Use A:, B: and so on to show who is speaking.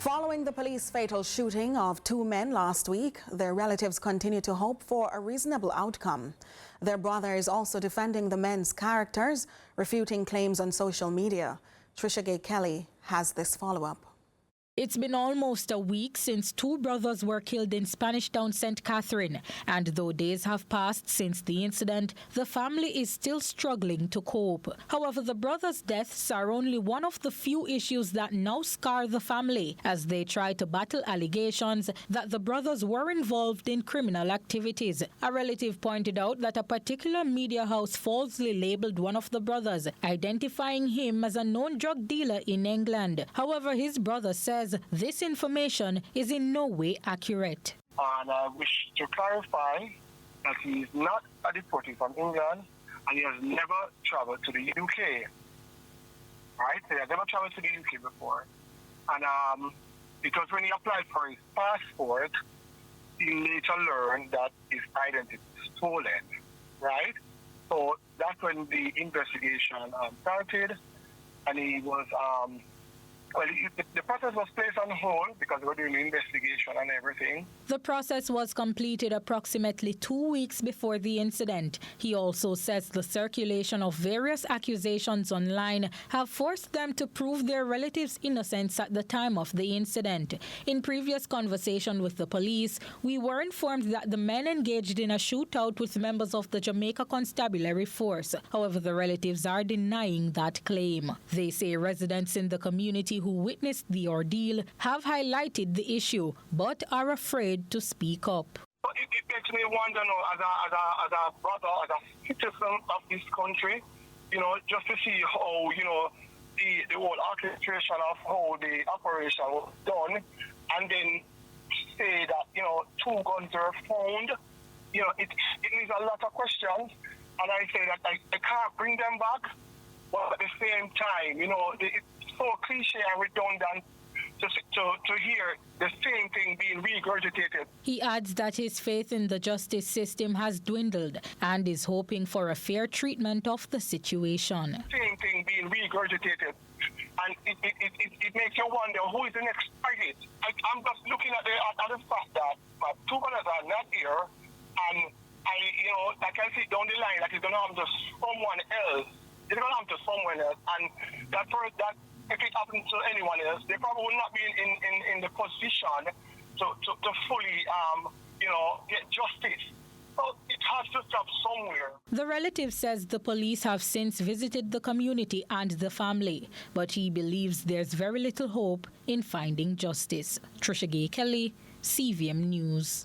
A: Following the police fatal shooting of 2 men last week, their relatives continue to hope for a reasonable outcome. Their brother is also defending the men's characters, refuting claims on social media. Trishagaye Kelly has this follow-up.
B: It's been almost a week since 2 brothers were killed in Spanish Town, St. Catherine. And though days have passed since the incident, the family is still struggling to cope. However, the brothers' deaths are only one of the few issues that now scar the family as they try to battle allegations that the brothers were involved in criminal activities. A relative pointed out that a particular media house falsely labeled one of the brothers, identifying him as a known drug dealer in England. However, his brother says this information is in no way accurate.
C: And I wish to clarify that he is not a deportee from England and he has never traveled to the UK. Right? He has never traveled to the UK before. And because when he applied for his passport, he later learned that his identity was stolen. Right? So that's when the investigation started, and he was the process was placed on hold because we were doing the investigation and everything.
B: The process was completed approximately 2 weeks before the incident. He also says the circulation of various accusations online have forced them to prove their relatives' innocence at the time of the incident. In previous conversation with the police, we were informed that the men engaged in a shootout with members of the Jamaica Constabulary Force. However, the relatives are denying that claim. They say residents in the community who witnessed the ordeal have highlighted the issue, but are afraid to speak up.
C: It makes me wonder, as a brother, as a citizen of this country, just to see how, the whole orchestration of how the operation was done, and then say that, 2 guns were found, it leaves a lot of questions, and I say that I can't bring them back, but at the same time, it's so cliche and redundant to hear the same thing being regurgitated.
B: He adds that his faith in the justice system has dwindled and is hoping for a fair treatment of the situation.
C: Same thing being regurgitated, and it makes you wonder who is the next target. I'm just looking at the fact that my 2 brothers are not here, and I can see down the line that it's going to happen to someone else. It's going to happen to someone else, and that if it happens to anyone else, they probably will not be in the position to fully, get justice. So it has to stop somewhere.
B: The relative says the police have since visited the community and the family, but he believes there's very little hope in finding justice. Trishagaye Kelly, CVM News.